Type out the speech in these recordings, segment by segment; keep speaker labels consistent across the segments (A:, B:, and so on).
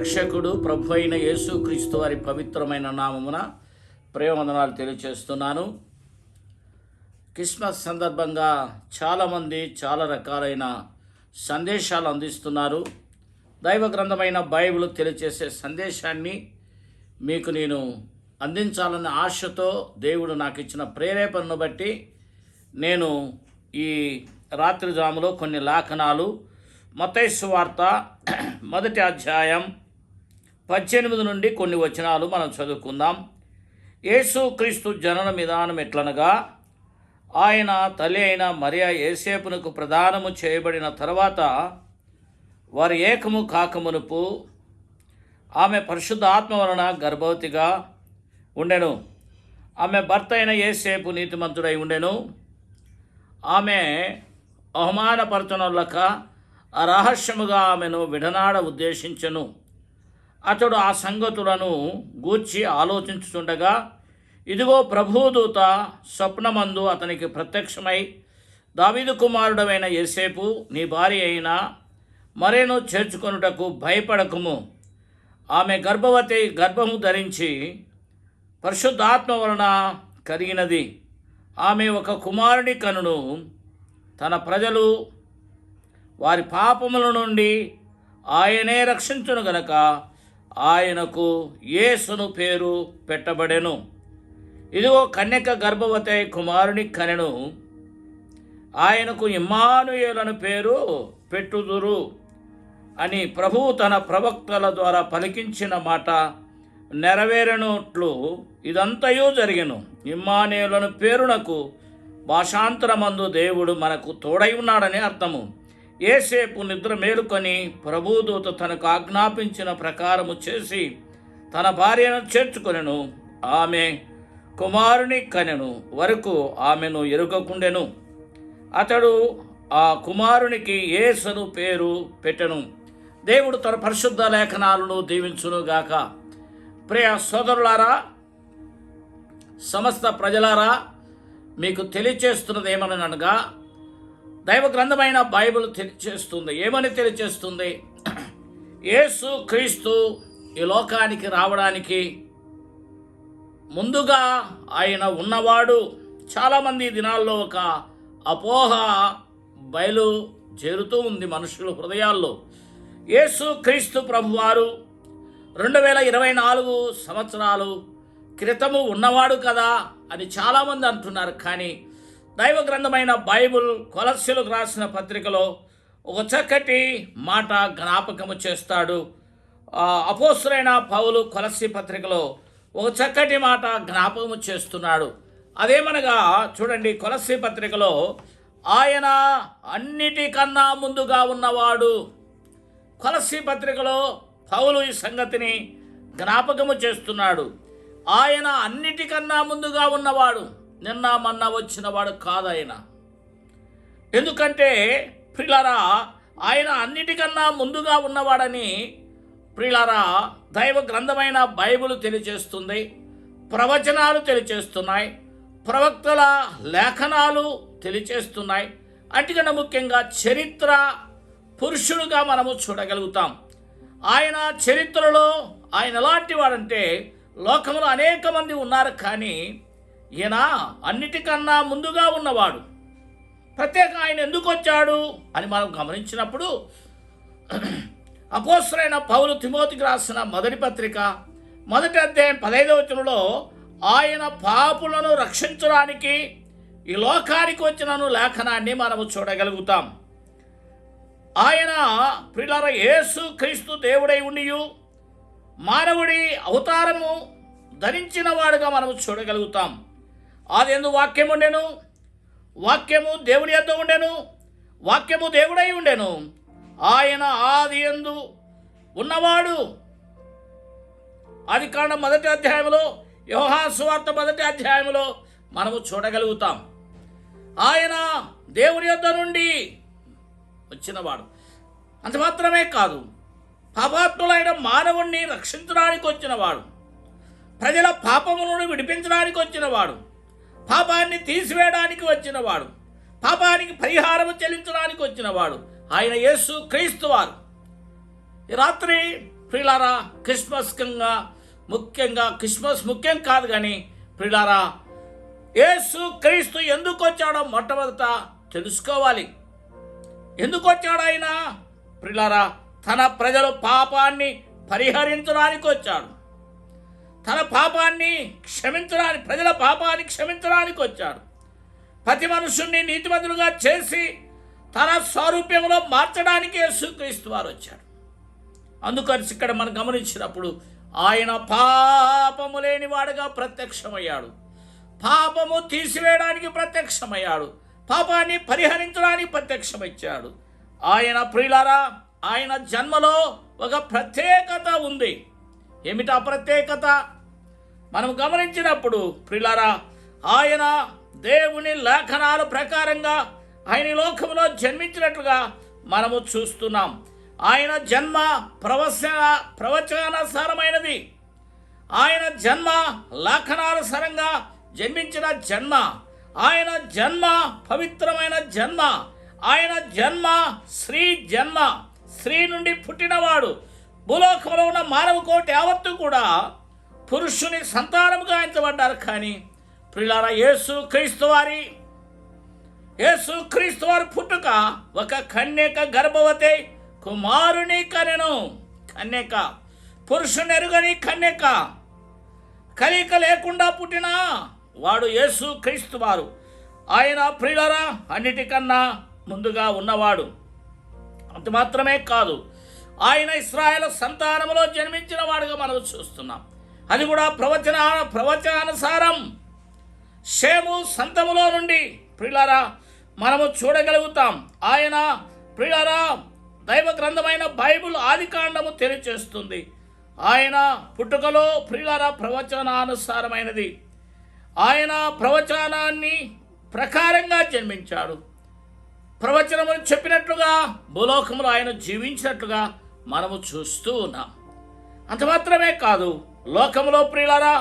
A: రక్షకుడు ప్రభు అయిన యేసుక్రీస్తు వారి పవిత్రమైన నామమున ప్రేమవందనాలు తెలియచేస్తున్నాను. క్రిస్మస్ సందర్భంగా చాలామంది చాలా రకాలైన సందేశాలు అందిస్తున్నారు. దైవ గ్రంథమైన బైబిల్ తెలియచేసే సందేశాన్ని మీకు నేను అందించాలన్న ఆశతో దేవుడు నాకు ఇచ్చిన ప్రేరేపణను బట్టి నేను ఈ రాత్రి జాములో కొన్ని లేఖనాలు మత్తయి సువార్త 1వ అధ్యాయం 18 నుండి కొన్ని వచనాలు మనం చదువుకుందాం. యేసుక్రీస్తు జనన విధానం ఎట్లనగా, ఆయన తల్లి అయిన మరియా యేసేపునకు ప్రదానము చేయబడిన తర్వాత వారి ఏకము కాకమునుపు ఆమె పరిశుద్ధ ఆత్మ వలన గర్భవతిగా ఉండెను. ఆమె భర్త అయిన యేసేపు నీతిమంతుడై ఉండెను. ఆమె అవమానపరచనొల్లక రహస్యముగా ఆమెను విడనాడ ఉద్దేశించెను. అతడు ఆ సంగతులను గూర్చి ఆలోచించుచుండగా, ఇదిగో ప్రభుదూత స్వప్నమందు అతనికి ప్రత్యక్షమై, దావీదు కుమారుడమైన యేసేపు, నీ భార్య అయిన మరియను చేర్చుకొనుటకు భయపడకుము. ఆమె గర్భము ధరించి పరిశుద్ధాత్మ వలన కలిగినది. ఆమె ఒక కుమారుని కనును. తన ప్రజలు వారి పాపముల నుండి ఆయనే రక్షించును గనక ఆయనకు యేసును పేరు పెట్టబడెను. ఇదిగో కన్యక గర్భవతి కుమారుని కనెను. ఆయనకు ఇమ్మానుయేలను పేరు పెట్టుదురు అని ప్రభువు తన ప్రవక్తల ద్వారా పలికించిన మాట నెరవేరనట్లు ఇదంతయు జరిగెను. ఇమ్మానుయేలను పేరునకు భాషాంతరమందు దేవుడు మనకు తోడై ఉన్నాడని అర్థము. యేసేపు నిద్ర మేలుకొని ప్రభుదూత తనకు ఆజ్ఞాపించిన ప్రకారము చేసి తన భార్యను చేర్చుకొనెను. ఆమె కుమారుని కనెను వరకు ఆమెను ఎరుగకుండెను. అతడు ఆ కుమారునికి యేసును పేరు పెట్టెను. దేవుడు తన పరిశుద్ధ లేఖనాలను దీవించునుగాక. ప్రియ సోదరులారా, సమస్త ప్రజలారా, మీకు తెలియచేస్తున్నది ఏమనగా, దైవ గ్రంథమైన బైబిల్ తెలియచేస్తుంది. ఏమని తెలియచేస్తుంది? యేసు క్రీస్తు ఈ లోకానికి రావడానికి ముందుగా ఆయన ఉన్నవాడు. చాలామంది దినాల్లో ఒక అపోహ బయలు చేరుతూ ఉంది మనుషుల హృదయాల్లో. యేసు క్రీస్తు ప్రభువారు 2024 సంవత్సరాలు క్రితము ఉన్నవాడు కదా అని చాలామంది అంటున్నారు. కానీ దైవ గ్రంథమైన బైబిల్ కొలస్సీలకు రాసిన పత్రికలో ఒక చక్కటి మాట జ్ఞాపకము చేస్తాడు. అపోస్తలుడైన పౌలు కొలస్సీ పత్రికలో ఒక చక్కటి మాట జ్ఞాపకము చేస్తున్నాడు. అదేమనగా చూడండి, కొలస్సీ పత్రికలో ఆయన అన్నిటికన్నా ముందుగా ఉన్నవాడు. కొలస్సీ పత్రికలో పౌలు ఈ సంగతిని జ్ఞాపకము చేస్తున్నాడు. ఆయన అన్నిటికన్నా ముందుగా ఉన్నవాడు. నిన్న మొన్న వచ్చినవాడు కాదు ఆయన. ఎందుకంటే ప్రియులారా, ఆయన అన్నిటికన్నా ముందుగా ఉన్నవాడని ప్రియులారా దైవ గ్రంథమైన బైబిల్ తెలియజేస్తుంది. ప్రవచనాలు తెలియజేస్తున్నాయి. ప్రవక్తల లేఖనాలు తెలియజేస్తున్నాయి. అన్నిటికన్నా ముఖ్యంగా చరిత్ర పురుషుడుగా మనము చూడగలుగుతాం. ఆయన చరిత్రలో ఆయన ఎలాంటి వాడంటే, లోకంలో అనేక మంది ఉన్నారు కానీ ఈయన అన్నిటికన్నా ముందుగా ఉన్నవాడు. ప్రత్యేకంగా ఆయన ఎందుకు వచ్చాడు అని మనం గమనించినప్పుడు, అపోస్తలుడైన పౌలు తిమోతికి రాసిన మొదటి పత్రిక 1వ అధ్యాయం 15వ వచనంలో ఆయన పాపులను రక్షించడానికి ఈ లోకానికి వచ్చిన లేఖనాన్ని మనము చూడగలుగుతాం. ఆయన ప్రియులారా యేసు క్రీస్తు దేవుడై ఉండియు మానవుడి అవతారము ధరించిన వాడుగా మనము చూడగలుగుతాం. ఆదియందు వాక్యం ఉండెను, వాక్యము దేవుని యొద్ద ఉండెను, వాక్యము దేవుడై ఉండెను. ఆయన ఆదియందు ఉన్నవాడు. ఆదికాండం 1వ అధ్యాయంలో, యోహాను సువార్త 1వ అధ్యాయంలో మనము చూడగలుగుతాం. ఆయన దేవుని యొద్ద నుండి వచ్చినవాడు. అంత మాత్రమే కాదు, పాపాత్ములైన మానవుణ్ణి రక్షించడానికి వచ్చినవాడు. ప్రజల పాపములను విడిపించడానికి వచ్చినవాడు. పాపాన్ని తీసివేయడానికి వచ్చినవాడు. పాపానికి పరిహారము చెల్లించడానికి వచ్చినవాడు ఆయన యేసు క్రీస్తు వారు. ఈ రాత్రి ప్రియులారా ముఖ్యంగా క్రిస్మస్ ముఖ్యం కాదు, కానీ ప్రియులారా యేసు క్రీస్తు ఎందుకు వచ్చాడో మొట్టమొదట తెలుసుకోవాలి. ఎందుకు వచ్చాడు ఆయన? ప్రియులారా తన ప్రజల పాపాన్ని పరిహరించడానికి వచ్చాడు. తన పాపాన్ని క్షమించడానికి, ప్రజల పాపాన్ని క్షమించడానికి వచ్చాడు. ప్రతి మనుషుణ్ణి నీతిమంతులుగా చేసి తన స్వరూప్యంలో మార్చడానికి యేసుక్రీస్తు వారు వచ్చాడు. అందుకని ఇక్కడ మనం గమనించినప్పుడు ఆయన పాపము లేని వాడుగా ప్రత్యక్షమయ్యాడు. పాపము తీసివేయడానికి ప్రత్యక్షమయ్యాడు. పాపాన్ని పరిహరించడానికి ప్రత్యక్షమిచ్చాడు. ఆయన ప్రియులారా ఆయన జన్మలో ఒక ప్రత్యేకత ఉంది. ఏమిటా ప్రత్యేకత? మనం గమనించినప్పుడు ప్రియులారా ఆయన దేవుని లేఖనాల ప్రకారంగా ఆయన లోకంలో జన్మించినట్లుగా మనము చూస్తున్నాం. ఆయన జన్మ ప్రవచనానుసారమైనది. ఆయన జన్మ లేఖనానుసారంగా జన్మించిన జన్మ. ఆయన జన్మ పవిత్రమైన జన్మ. ఆయన జన్మ జన్మ. స్త్రీ నుండి పుట్టినవాడు. భూలోకంలో ఉన్న మానవ కోటి యావత్తు కూడా పురుషుని సంతానముగా ఎంచబడ్డారు. కానీ ప్రియులారా యేసు క్రీస్తు వారి పుట్టుక ఒక కన్యక గర్భవతి కుమారుని కనెను. కన్యక, పురుషుని ఎరుగని కన్యక, కలిక లేకుండా పుట్టిన వాడు యేసు క్రీస్తు వారు. ఆయన ప్రియులారా అన్నిటికన్నా ముందుగా ఉన్నవాడు. అంత మాత్రమే కాదు, ఆయన ఇశ్రాయేలు సంతానములో జన్మించిన వాడుగా మనం చూస్తున్నాం. అది కూడా ప్రవచనానుసారం షేము సంతములో నుండి ప్రియులారా మనము చూడగలుగుతాం. ఆయన ప్రియులారా దైవ గ్రంథమైన బైబిల్ ఆదికాండము తెలియచేస్తుంది. ఆయన పుట్టుకలో ప్రియులారా ప్రవచనానుసారమైనది. ఆయన ప్రవచనాన్ని ప్రకారంగా జన్మించాడు. ప్రవచనములు చెప్పినట్లుగా భూలోకంలో ఆయన జీవించినట్లుగా మనము చూస్తూ ఉన్నాం. అంత మాత్రమే కాదు, లోకంలో ప్రియులారా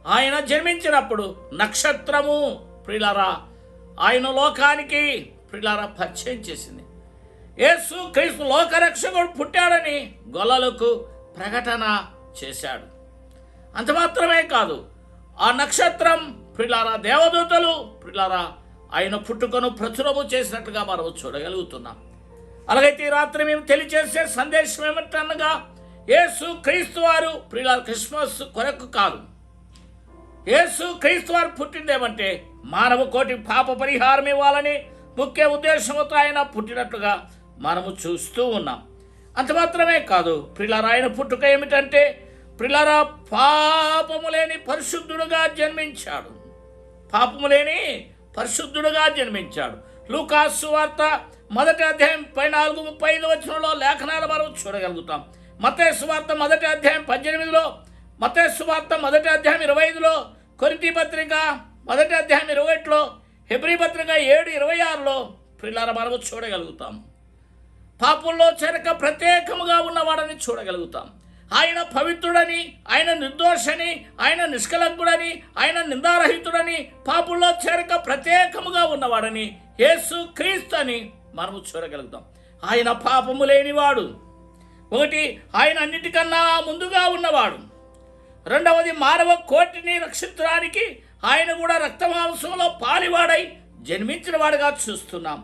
A: ఆయన జన్మించినప్పుడు నక్షత్రము ప్రియులారా ఆయన లోకానికి ప్రియులారా పరిచయం చేసింది. యేసు క్రీస్తు లోకరక్షకుడు పుట్టాడని గొల్లలకు ప్రకటన చేశాడు. అంత మాత్రమే కాదు, ఆ నక్షత్రం ప్రియులారా దేవదూతలు ప్రియులారా ఆయన పుట్టుకను ప్రచురము చేసినట్టుగా మనం చూడగలుగుతున్నాం. అలాగైతే ఈ రాత్రి మేము తెలియజేసే సందేశం ఏమిటనగా యేసు క్రీస్తు వారు ప్రియులారా క్రిస్మస్ కొరకు కాదు. యేసు క్రీస్తు వారు పుట్టిందేమంటే మానవ కోటి పాప పరిహారం ఇవ్వాలని ముఖ్య ఉద్దేశంతో ఆయన పుట్టినట్లుగా మనము చూస్తూ ఉన్నాం. అంత మాత్రమే కాదు, ప్రియులారా ఆయన పుట్టుక ఏమిటంటే ప్రియులారా పాపము లేని పరిశుద్ధుడుగా జన్మించాడు. పాపము లేని పరిశుద్ధుడుగా జన్మించాడు. లూకాసు సువార్త 1వ అధ్యాయం 14-35 లేఖనాలు మనం చూడగలుగుతాం. మత్తయి సువార్త 1వ అధ్యాయం 18, మత్తయి సువార్త 1వ అధ్యాయం 25, కొరింథీ పత్రిక 1వ అధ్యాయం 21, హెబ్రీ పత్రిక 7:26 ప్రియులారా మనము చూడగలుగుతాం. పాపుల్లో చేరక ప్రత్యేకముగా ఉన్నవాడని చూడగలుగుతాం. ఆయన పవిత్రుడని, ఆయన నిర్దోషని, ఆయన నిష్కలంకుడని, ఆయన నిందారహితుడని, పాపుల్లో చేరక ప్రత్యేకముగా ఉన్నవాడని యేసు క్రీస్తు అని మనము చూడగలుగుతాం. ఆయన పాపము లేనివాడు. ఒకటి, ఆయన అన్నిటికన్నా ముందుగా ఉన్నవాడు. రెండవది, మానవ కోటిని రక్షించడానికి ఆయన కూడా రక్తమాంసంలో పాలివాడై జన్మించిన వాడుగా చూస్తున్నాం.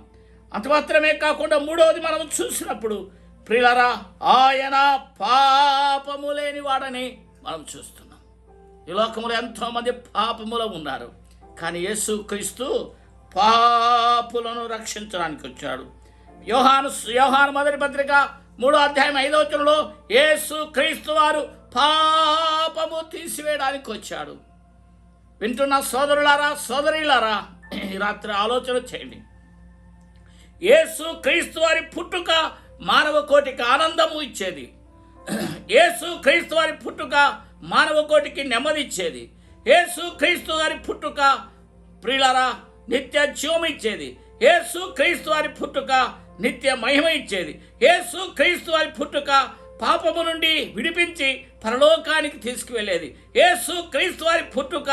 A: అంత మాత్రమే కాకుండా మూడవది మనం చూసినప్పుడు ప్రియులారా ఆయన పాపము లేనివాడని మనం చూస్తున్నాం. ఈ లోకంలో ఎంతోమంది పాపములో ఉన్నారు, కానీ యేసు క్రీస్తు పాపులను రక్షించడానికి వచ్చాడు. యోహాను మొదటి పత్రిక 3వ అధ్యాయం 5వ వచనంలో యేసు క్రీస్తు వారు పాపము తీసివేయడానికి వచ్చాడు. వింటున్న సోదరులారా సోదరీలారా ఈ రాత్రి ఆలోచన చేయండి. యేసు క్రీస్తు వారి పుట్టుక మానవ కోటికి ఆనందము ఇచ్చేది. యేసు క్రీస్తు వారి పుట్టుక మానవ కోటికి నెమ్మది ఇచ్చేది. యేసు క్రీస్తు వారి పుట్టుక ప్రియులారా నిత్య జీవం ఇచ్చేది. యేసు క్రీస్తు వారి పుట్టుక నిత్య మహిమ ఇచ్చేది. యేసు క్రీస్తు వారి పుట్టుక పాపము నుండి విడిపించి పరలోకానికి తీసుకువెళ్ళేది. యేసు క్రీస్తు వారి పుట్టుక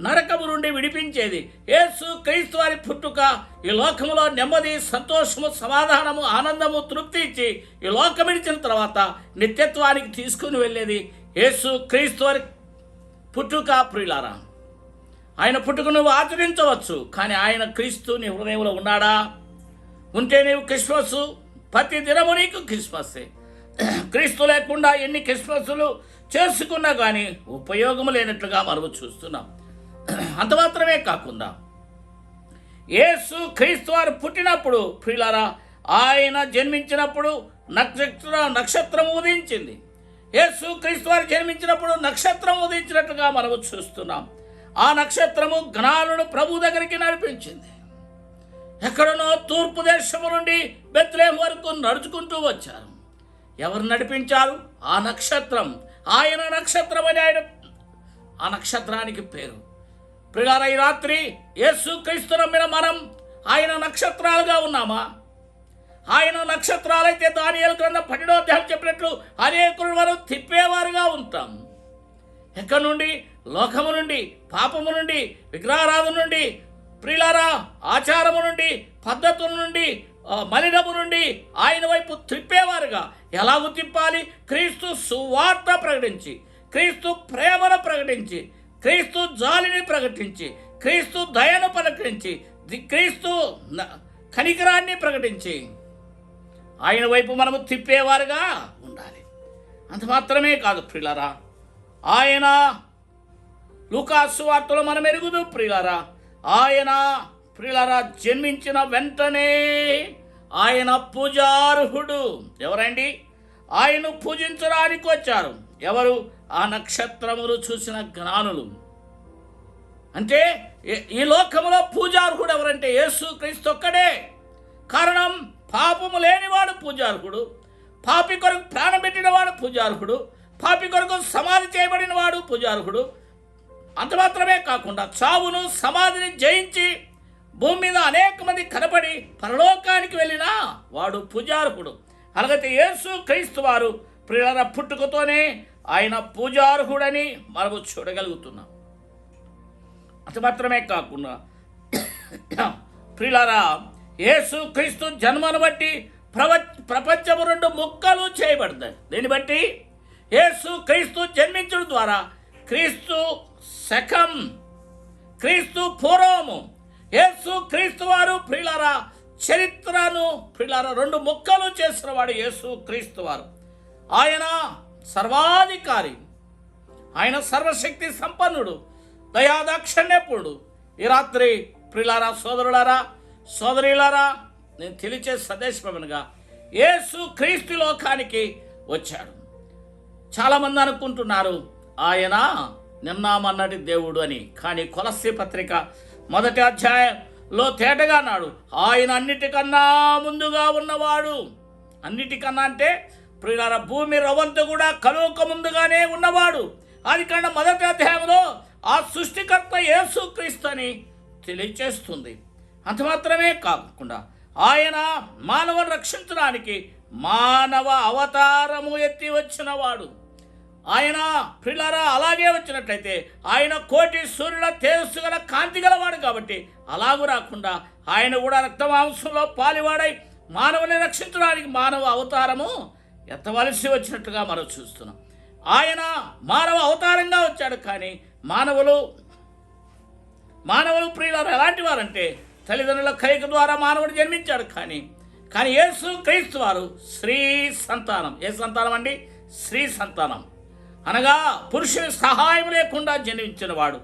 A: నరకము నుండి విడిపించేది. యేసు క్రీస్తు వారి పుట్టుక ఈ లోకంలో నెమ్మది, సంతోషము, సమాధానము, ఆనందము, తృప్తి ఇచ్చి ఈ లోకం ఇచ్చిన తర్వాత నిత్యత్వానికి తీసుకుని వెళ్ళేది యేసు క్రీస్తు వారి పుట్టుక. ప్రియులారా, ఆయన పుట్టుక నువ్వు ఆచరించవచ్చు, కానీ ఆయన క్రీస్తు నీ హృదయంలో ఉన్నాడా? ఉంటే నీవు క్రిస్మస్, ప్రతి దినము నీకు క్రిస్మస్సే. క్రీస్తు లేకుండా ఎన్ని క్రిస్మస్లు చేసుకున్నా కానీ ఉపయోగం లేనట్లుగా మనము చూస్తున్నాం. అంత మాత్రమే కాకుండా యేసు క్రీస్తు వారు పుట్టినప్పుడు ప్రియులారా, ఆయన జన్మించినప్పుడు నక్షత్రం ఉదయించింది. యేసు క్రీస్తు వారు జన్మించినప్పుడు నక్షత్రం ఉదయించినట్లుగా మనము చూస్తున్నాం. ఆ నక్షత్రము జ్ఞానులను ప్రభు దగ్గరికి నడిపించింది. ఎక్కడనో తూర్పు దేశము నుండి బెత్లెహేము వరకు నడుచుకుంటూ వచ్చారు. ఎవరు నడిపించారు? ఆ నక్షత్రం. ఆయన నక్షత్రం అని ఆ నక్షత్రానికి పేరు. ప్రియులారా, ఈ రాత్రి యేసు క్రీస్తు నమ్మిన మనం ఆయన నక్షత్రాలుగా ఉన్నామా? ఆయన నక్షత్రాలైతే దానియేలు గ్రంథం 12వ అధ్యాయం చెప్పినట్లు అనేకులు మనం తిప్పేవారుగా ఉంటాం. ఎక్కడి నుండి? లోకము నుండి, పాపము నుండి, విగ్రహారాధన నుండి, ప్రియులారా ఆచారము నుండి, పద్ధతుల నుండి, మలినము నుండి ఆయన వైపు తిప్పేవారుగా. ఎలాగూ తిప్పాలి? క్రీస్తు సువార్త ప్రకటించి, క్రీస్తు ప్రేమను ప్రకటించి, క్రీస్తు జాలిని ప్రకటించి, క్రీస్తు దయను ప్రకటించి, క్రీస్తు కనికరాన్ని ప్రకటించి ఆయన వైపు మనము తిప్పేవారుగా ఉండాలి. అంత మాత్రమే కాదు ప్రియులారా, ఆయన లూకాసు వార్తలో మనం ఎరుగుదు ప్రియులారా, ఆయన ప్రియులారా జన్మించిన వెంటనే ఆయన పూజార్హుడు. ఎవరండి? ఆయన పూజించడానికి వచ్చారు. ఎవరు? ఆ నక్షత్రములు చూసిన జ్ఞానులు. అంటే ఈ లోకంలో పూజార్హుడు ఎవరంటే యేసు క్రీస్తు ఒక్కడే. కారణం, పాపము లేనివాడు పూజార్హుడు, పాపి కొరకు ప్రాణం పెట్టినవాడు పూజార్హుడు, పాపి కొరకు సమాధి చేయబడిన వాడు పూజార్హుడు. అంత మాత్రమే కాకుండా చావును సమాధిని జయించి భూమి మీద అనేక మంది కనబడి పరలోకానికి వెళ్ళిన వాడు పూజార్హుడు. అలాగైతే యేసు క్రీస్తు వారు ప్రియులారా పుట్టుకతోనే ఆయన పూజార్హుడని మనము చూడగలుగుతున్నాం. అంత మాత్రమే కాకుండా ప్రియులారా యేసు క్రీస్తు జన్మను బట్టి ప్రపంచము 2 ముక్కలు చేయబడతాయి. దీన్ని బట్టి యేసు క్రీస్తు జన్మించడం ద్వారా క్రీస్తు శకం, క్రీస్తు పూర్వము. యేసు క్రీస్తు వారు ప్రియులారా చరిత్రను ప్రియులారా 2 ముక్కలు చేసిన వాడు యేసు క్రీస్తు వారు. ఆయన సర్వాధికారి, ఆయన సర్వశక్తి సంపన్నుడు, దయాదాక్షిణ్యపుడు. ఈ రాత్రి ప్రియులారా సోదరులారా సోదరులారా నేను తెలియచే సందేశమనగా యేసు క్రీస్తు లోకానికి వచ్చాడు. చాలామంది అనుకుంటున్నారు ఆయన నిన్నామన్నటి దేవుడు అని. కానీ కొలస్సీ పత్రిక 1వ అధ్యాయంలో తేటగా అన్నాడు, ఆయన అన్నిటికన్నా ముందుగా ఉన్నవాడు. అన్నిటికన్నా అంటే ప్రియులారా భూమి రవంతు కూడా కలువక ముందుగానే ఉన్నవాడు. అది కన్నా 1వ అధ్యాయంలో ఆ సృష్టికర్త యేసు క్రీస్తు అని తెలియచేస్తుంది. అంత మాత్రమే కాకుండా ఆయన మానవుని రక్షించడానికి మానవ అవతారము ఎత్తి వచ్చినవాడు. ఆయన ప్రియులారా అలాగే వచ్చినట్లయితే ఆయన కోటి సూర్యుల తేజస్సు గల కాంతి గలవాడు కాబట్టి అలాగూ రాకుండా ఆయన కూడా రక్తమాంసంలో పాలివాడై మానవుని రక్షించడానికి మానవ అవతారము ఎత్తవలసి వచ్చినట్టుగా మనం చూస్తున్నాం. ఆయన మానవ అవతారంగా వచ్చాడు. కానీ మానవులు ప్రియులారా ఎలాంటి వారంటే తల్లిదండ్రుల కలయిక ద్వారా మానవుడు జన్మించాడు. కానీ యేసు క్రీస్తు వారు స్త్రీ సంతానం. ఏ సంతానం అండి? స్త్రీ సంతానం అనగా పురుషుని సహాయం లేకుండా జన్మించిన వాడు.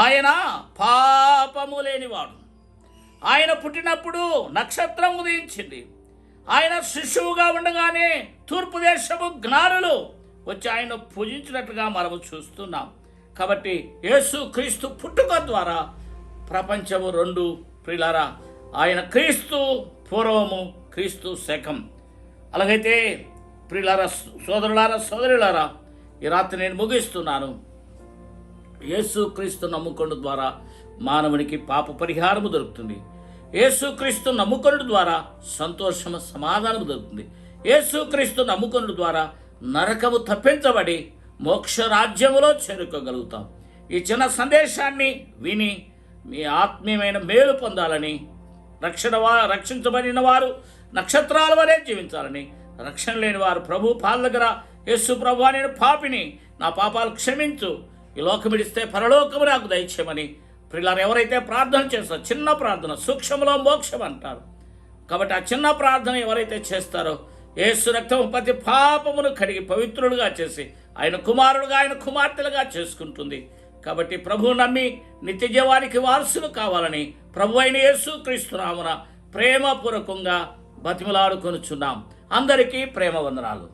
A: ఆయన పాపము లేనివాడు. ఆయన పుట్టినప్పుడు నక్షత్రం ఉదయించింది. ఆయన శిశువుగా ఉండగానే తూర్పు దేశపు జ్ఞానులు వచ్చి ఆయన పూజించినట్లుగా మనము చూస్తున్నాం. కాబట్టి యేసు క్రీస్తు పుట్టుక ద్వారా ప్రపంచము 2 ప్రియులారా, ఆయన క్రీస్తు పూర్వము, క్రీస్తు శకం. అలాగైతే ప్రియులారా సోదరులారా సోదరులారా ఈ రాత్రి నేను ముగిస్తున్నాను. యేసు క్రీస్తు నమ్ముకొనుట ద్వారా మానవునికి పాప పరిహారము దొరుకుతుంది. యేసు క్రీస్తు నమ్ముకొనుట ద్వారా సంతోషము సమాధానము దొరుకుతుంది. యేసు క్రీస్తు నమ్ముకొనుట ద్వారా నరకము తప్పించబడి మోక్ష రాజ్యములో చేరుకోగలుగుతాం. ఈ చిన్న సందేశాన్ని విని మీ ఆత్మీయమైన మేలు పొందాలని రక్షించబడిన వారు నక్షత్రాల వలె జీవించాలని, రక్షణ లేని వారు ప్రభు పాద దగ్గర యేసు ప్రభు నేను పాపిని, నా పాపాలు క్షమించు, ఈ లోకం విడిస్తే పరలోకము నాకు దయచేయమని ప్రియులారా ఎవరైతే ప్రార్థన చేస్తారో, చిన్న ప్రార్థన సూక్ష్మలో మోక్షం అంటారు కాబట్టి ఆ చిన్న ప్రార్థన ఎవరైతే చేస్తారో యేసు రక్తము ప్రతి పాపమును కడిగి పవిత్రులుగా చేసి ఆయన కుమారుడుగా ఆయన కుమార్తెలుగా చేసుకుంటుంది. కాబట్టి ప్రభువు నమ్మి నిత్య జీవానికి వారసులు కావాలని ప్రభు అయిన యేసు క్రీస్తు నామమున ప్రేమపూర్వకంగా బతిమలాడుకొనుచున్నాం. అందరికీ ప్రేమ వందనాలు.